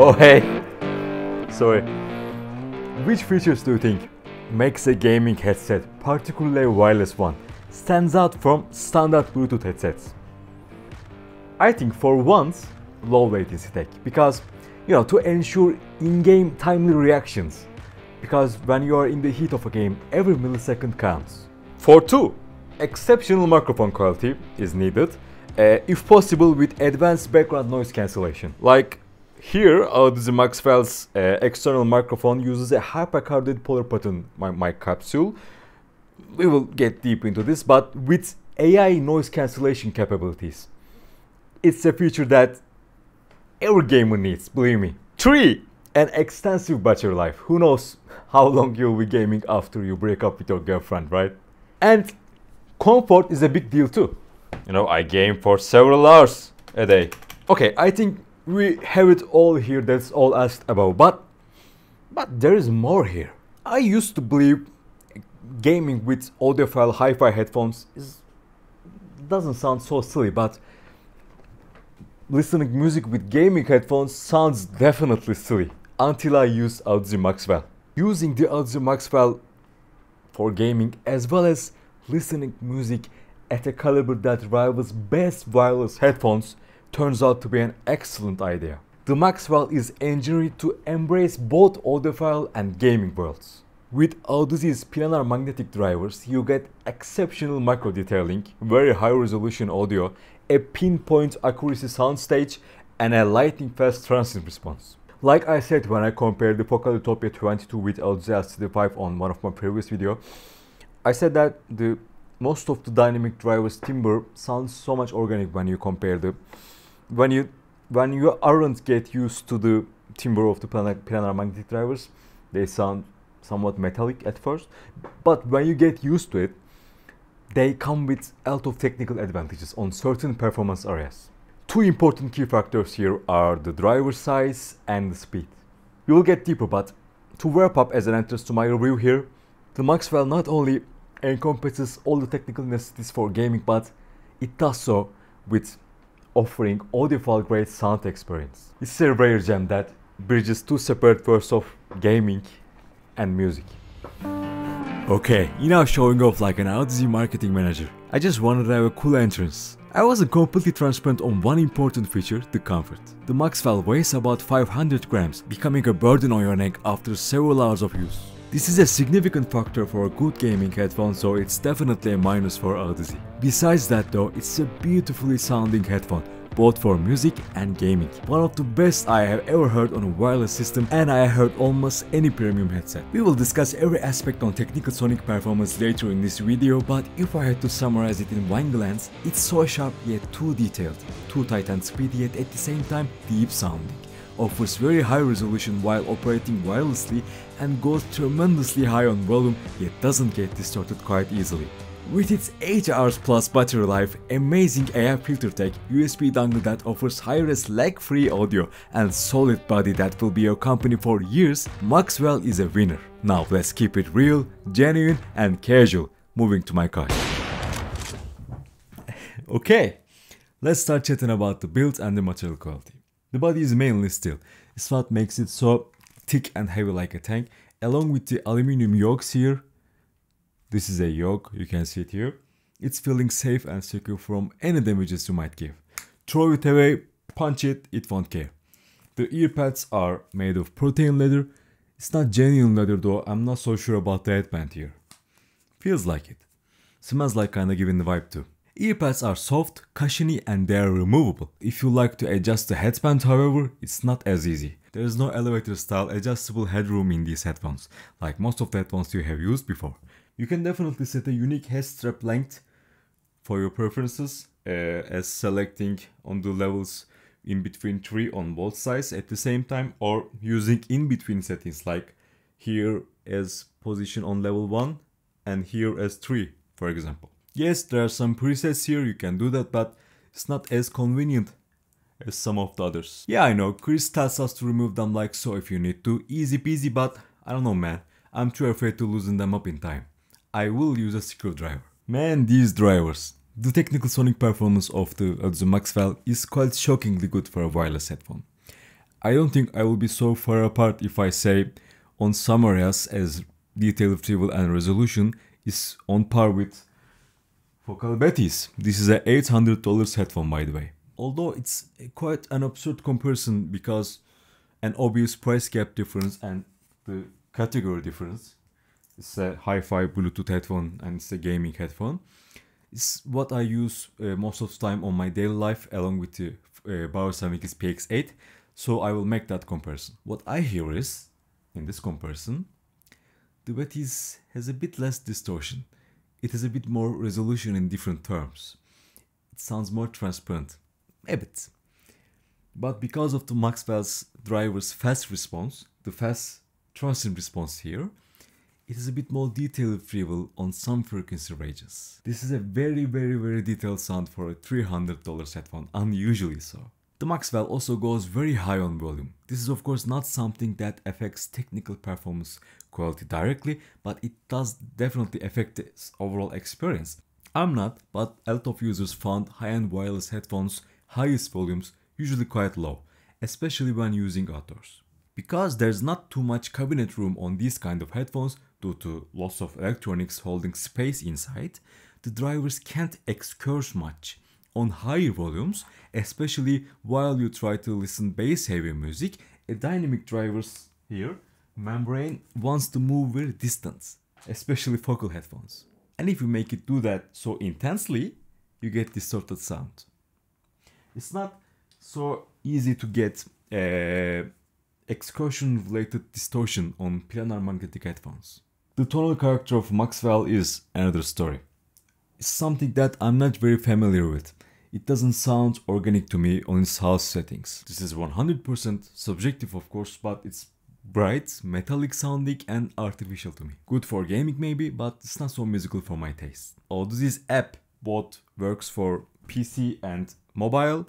Oh hey, sorry. Which features do you think makes a gaming headset, particularly a wireless one, stands out from standard Bluetooth headsets? I think for once, low latency tech, because to ensure in-game timely reactions, because when you are in the heat of a game, every millisecond counts. For two, exceptional microphone quality is needed, if possible with advanced background noise cancellation. Like here, Audeze Maxwell's external microphone uses a hyper-carded polar pattern mic capsule. We will get deep into this, but with AI noise cancellation capabilities. It's a feature that every gamer needs, believe me. 3. An extensive battery life. Who knows how long you'll be gaming after you break up with your girlfriend, right? And comfort is a big deal too. I game for several hours a day. Okay, I think we have it all here, that's all asked about, but there is more here. I used to believe gaming with audiophile hi-fi headphones doesn't sound so silly, but listening music with gaming headphones sounds definitely silly until I used Audeze Maxwell. Using the Audeze Maxwell for gaming as well as listening music at a caliber that rivals best wireless headphones turns out to be an excellent idea. The Maxwell is engineered to embrace both audiophile and gaming worlds. With Audeze's planar magnetic drivers, you get exceptional micro detailing, very high resolution audio, a pinpoint accuracy soundstage, and a lightning-fast transient response. Like I said when I compared the Focal Utopia 22 with Audeze LCD5 on one of my previous videos, I said that most of the dynamic drivers timbre sounds so much organic when you compare when you aren't get used to the timbre of the planar magnetic drivers, they sound somewhat metallic at first, but when you get used to it, they come with a lot of technical advantages on certain performance areas. Two important key factors here are the driver size and the speed. We will get deeper, but to wrap up as an entrance to my review here, the Maxwell not only encompasses all the technical necessities for gaming, but it does so with offering audiophile grade sound experience. It's a rare gem that bridges two separate worlds of gaming and music. Okay, showing off like an Audeze marketing manager. I just wanted to have a cool entrance. I wasn't completely transparent on one important feature, the comfort. The Maxwell weighs about 500 grams, becoming a burden on your neck after several hours of use. This is a significant factor for a good gaming headphone, so it's definitely a minus for Audeze. Besides that though, it's a beautifully sounding headphone, both for music and gaming. One of the best I have ever heard on a wireless system, and I heard almost any premium headset. We will discuss every aspect on technical sonic performance later in this video, but if I had to summarize it in one glance, it's so sharp yet too detailed, too tight and speedy yet at the same time deep sounding. Offers very high resolution while operating wirelessly and goes tremendously high on volume yet doesn't get distorted quite easily. With its 8 hours plus battery life, amazing AI filter tech, USB dongle that offers high-res lag-free audio, and solid body that will be your company for years, Maxwell is a winner. Now let's keep it real, genuine and casual. Moving to my car. Okay, let's start chatting about the build and the material quality. The body is mainly steel. It's what makes it so thick and heavy like a tank, along with the aluminum yokes here. This is a yoke, you can see it here. It's feeling safe and secure from any damages you might give. Throw it away, punch it, it won't care. The ear pads are made of protein leather. It's not genuine leather though, I'm not so sure about the headband here. Feels like it. Smells like kinda giving the vibe too. Ear pads are soft, cushiony and they are removable. If you like to adjust the headband however, it's not as easy. There is no elevator style adjustable headroom in these headphones, like most of the headphones you have used before. You can definitely set a unique head strap length for your preferences, as selecting on the levels in between 3 on both sides at the same time, or using in between settings like here as position on level 1 and here as 3 for example. Yes, there are some presets here, you can do that, but it's not as convenient as some of the others. Yeah, I know, Chris tells us to remove them like so if you need to, easy peasy, but I don't know man, I'm too afraid to loosen them up in time. I will use a screwdriver. Man, these drivers. The technical sonic performance of the Audeze Maxwell is quite shockingly good for a wireless headphone. I don't think I will be so far apart if I say on some areas as detail retrieval and resolution is on par with Focal Betty's. This is a $800 headphone, by the way. Although it's quite an absurd comparison because an obvious price gap difference and the category difference. It's a hi-fi Bluetooth headphone and it's a gaming headphone. It's what I use most of the time on my daily life along with the Bose PX8. So I will make that comparison. What I hear is, in this comparison, the Betty's has a bit less distortion. It has a bit more resolution in different terms. It sounds more transparent. A bit. But because of the Maxwell's driver's fast response, the fast transient response here, it is a bit more detail retrieval on some frequency ranges. This is a very detailed sound for a $300 headphone, unusually so. The Maxwell also goes very high on volume. This is of course not something that affects technical performance quality directly, but it does definitely affect the overall experience. I'm not, but a lot of users found high-end wireless headphones highest volumes usually quite low, especially when using outdoors. Because there's not too much cabinet room on these kind of headphones due to loss of electronics holding space inside, the drivers can't excurse much on higher volumes, especially while you try to listen bass heavy music. A dynamic driver's here membrane wants to move very distant, especially focal headphones. And if you make it do that so intensely, you get distorted sound. It's not so easy to get excursion related distortion on planar magnetic headphones. The tonal character of Maxwell is another story. It's something that I'm not very familiar with. It doesn't sound organic to me on its house settings. This is 100% subjective of course, but it's bright, metallic sounding and artificial to me. Good for gaming maybe, but it's not so musical for my taste. Audeze's app both works for PC and mobile,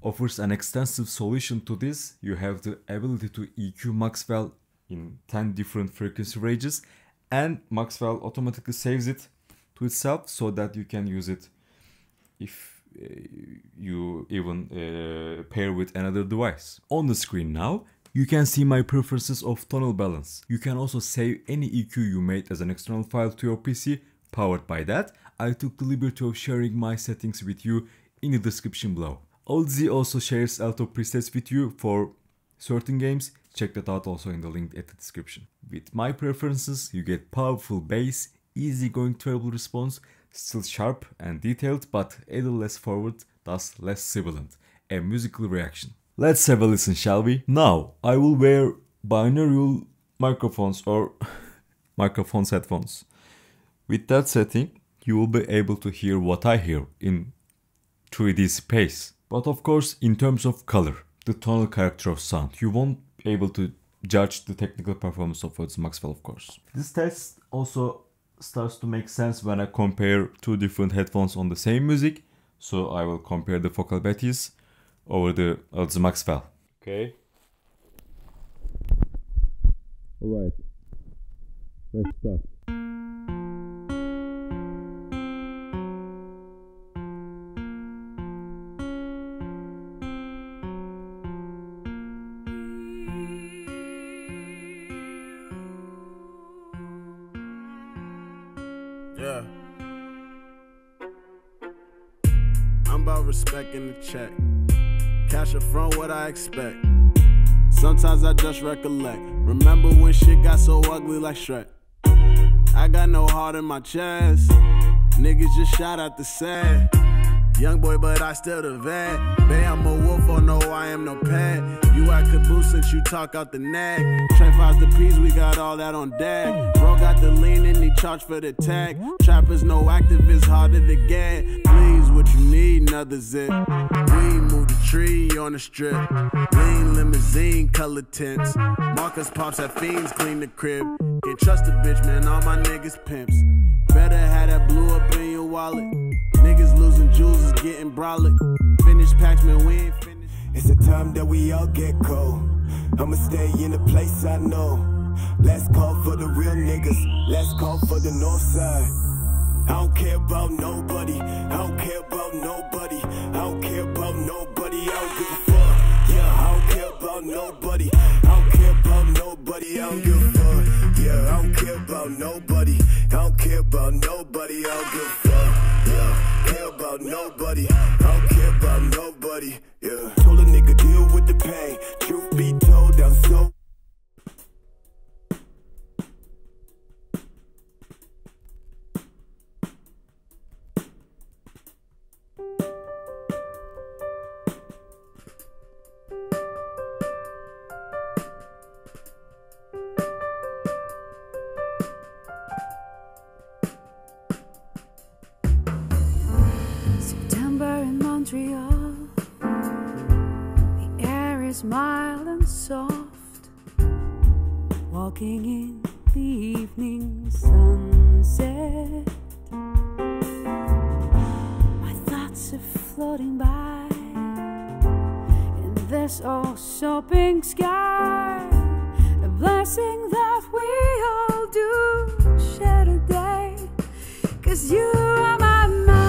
offers an extensive solution to this. You have the ability to EQ Maxwell in 10 different frequency ranges, and Maxwell automatically saves it to itself so that you can use it if you even pair with another device. On the screen now, you can see my preferences of tonal balance. You can also save any EQ you made as an external file to your PC. Powered by that, I took the liberty of sharing my settings with you in the description below. Audeze also shares a lot of presets with you for certain games. Check that out also in the link at the description. With my preferences, you get powerful bass, easygoing treble response, still sharp and detailed, but a little less forward, thus less sibilant. A musical reaction. Let's have a listen, shall we? Now, I will wear binaural microphones or microphones headphones. With that setting, you will be able to hear what I hear in 3D space. But of course, in terms of color, the tonal character of sound, you won't be able to judge the technical performance of Audeze Maxwell, of course. This test also starts to make sense when I compare two different headphones on the same music. So I will compare the Focal Betty's over the Audeze Maxwell. Okay. Alright. Let's start. Yeah. I'm about respecting the check. Cash up front what I expect. Sometimes I just recollect. Remember when shit got so ugly like Shrek. I got no heart in my chest. Niggas just shot at the set. Young boy, but I still the vet. Bae, I'm a wolf, oh no, I am no pet. You act caboose since you talk out the neck. Trey fives the peas, we got all that on deck. Bro got the lean and he charge for the tag. Trappers, no activists, harder to get. Please, what you need, another zip. We move the tree on the strip. Lean limousine, color tints. Marcus pops at fiends, clean the crib. Can't trust a bitch, man, all my niggas pimps. Better have that blue up in your wallet. Niggas losing jewels is getting brolic. Finish packs, man, we ain't finished. It's a time that we all get cold. I'ma stay in the place I know. Let's call for the real niggas. Let's call for the north side. I don't care about nobody. I don't care about nobody. I don't care about nobody. I don't give a fuck. Yeah, I don't care about about nobody. I don't care about nobody. I don't give a fuck. Yeah, I don't care about nobody. I don't care about nobody. I don't give a fuck. Yeah, care about nobody. I don't care about nobody. Yeah, told a nigga deal with the pain. Truth be told, I'm so. Montreal, the air is mild and soft. Walking in the evening sunset, my thoughts are floating by in this oh so pink sky. A blessing that we all do share today, 'cause you are my mind.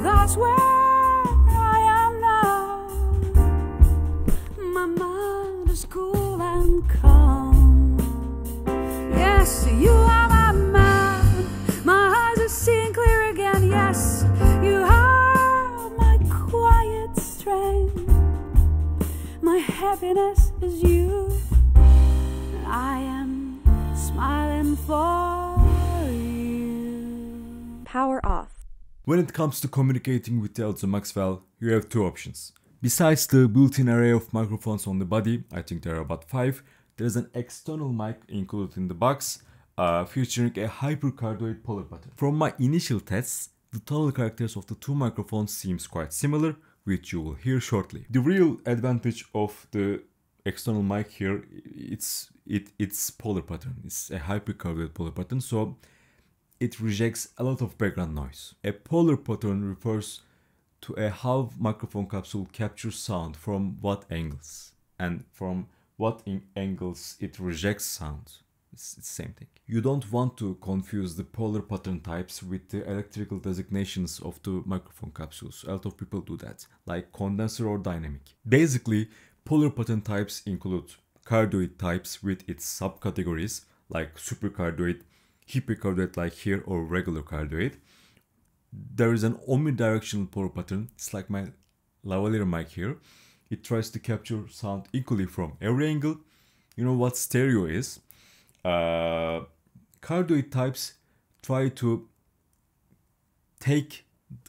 That's where I am now. My mind is cool and calm. Yes, you are my man. My eyes are seeing clear again. Yes, you are my quiet strength. My happiness is you. I am smiling for you. Power off. When it comes to communicating with the Audeze Maxwell, you have two options. Besides the built-in array of microphones on the body, I think there are about 5, there is an external mic included in the box, featuring a hypercardioid polar pattern. From my initial tests, the tonal characters of the two microphones seems quite similar, which you will hear shortly. The real advantage of the external mic here, it's polar pattern. It's a hypercardioid polar pattern, so it rejects a lot of background noise. A polar pattern refers to how microphone capsule captures sound from what angles, and from what angles it rejects sound. It's the same thing. You don't want to confuse the polar pattern types with the electrical designations of the microphone capsules. A lot of people do that, like condenser or dynamic. Basically, polar pattern types include cardioid types with its subcategories, like supercardioid, hypercardioid like here, or regular cardioid. There is an omnidirectional polar pattern. It's like my lavalier mic here. It tries to capture sound equally from every angle. You know what stereo is? Cardioid types try to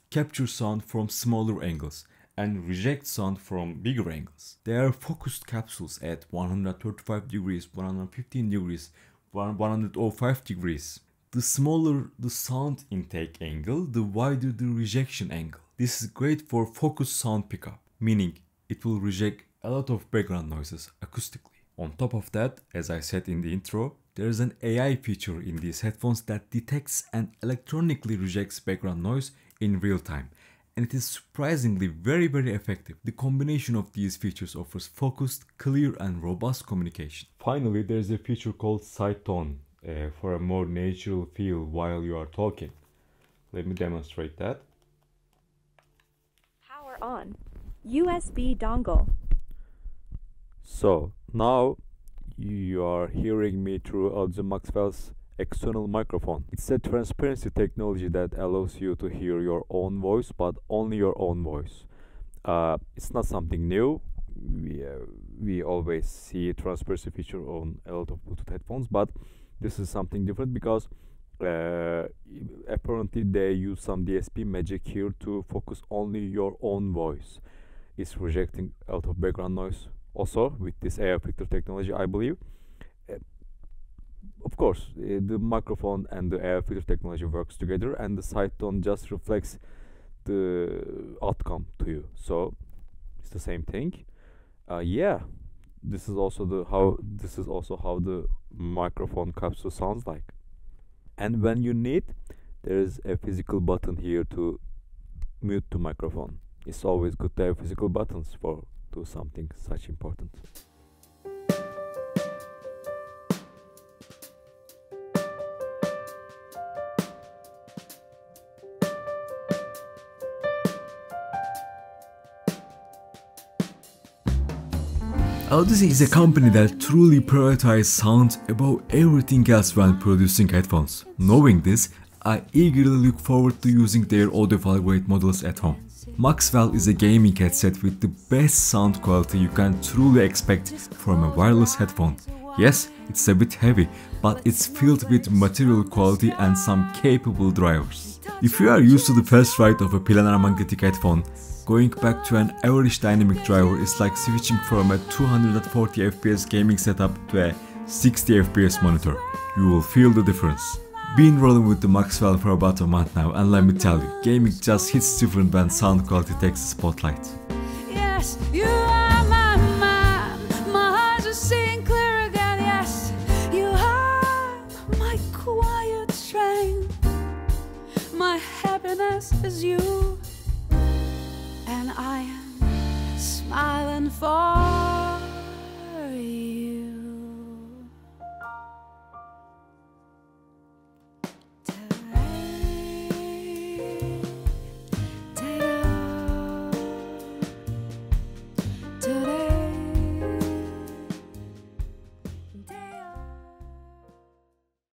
capture sound from smaller angles and reject sound from bigger angles. They are focused capsules at 135 degrees, 115 degrees, 105 degrees. The smaller the sound intake angle, the wider the rejection angle. This is great for focused sound pickup, meaning it will reject a lot of background noises acoustically. On top of that, as I said in the intro, there is an AI feature in these headphones that detects and electronically rejects background noise in real time. And it is surprisingly very effective. The combination of these features offers focused, clear and robust communication. Finally, there is a feature called side tone for a more natural feel while you are talking. Let me demonstrate that. Power on. USB dongle. So now you are hearing me through Audeze Maxwell's external microphone. It's a transparency technology that allows you to hear your own voice, but only your own voice. It's not something new. We always see a transparency feature on a lot of Bluetooth headphones, but this is something different because apparently they use some DSP magic here to focus only your own voice. It's rejecting a lot of background noise also with this AI filter technology, I believe. Of course, the microphone and the AI filter technology works together, and the side tone just reflects the outcome to you. So it's the same thing. Yeah, this is also how the microphone capsule sounds like. And when you need, there is a physical button here to mute the microphone. It's always good to have physical buttons for do something such important. Audeze is a company that truly prioritizes sound above everything else when producing headphones. Knowing this, I eagerly look forward to using their Audiophile grade models at home. Maxwell is a gaming headset with the best sound quality you can truly expect from a wireless headphone. Yes, it's a bit heavy, but it's filled with material quality and some capable drivers. If you are used to the fast ride of a planar magnetic headphone, going back to an average dynamic driver is like switching from a 240 FPS gaming setup to a 60 FPS monitor. You will feel the difference. Been rolling with the Maxwell for about a month now, and let me tell you, gaming just hits different when sound quality takes the spotlight. Yes, you are my man. My eyes are seeing clear again. Yes, you are my quiet strength. My happiness is you, and I am smiling for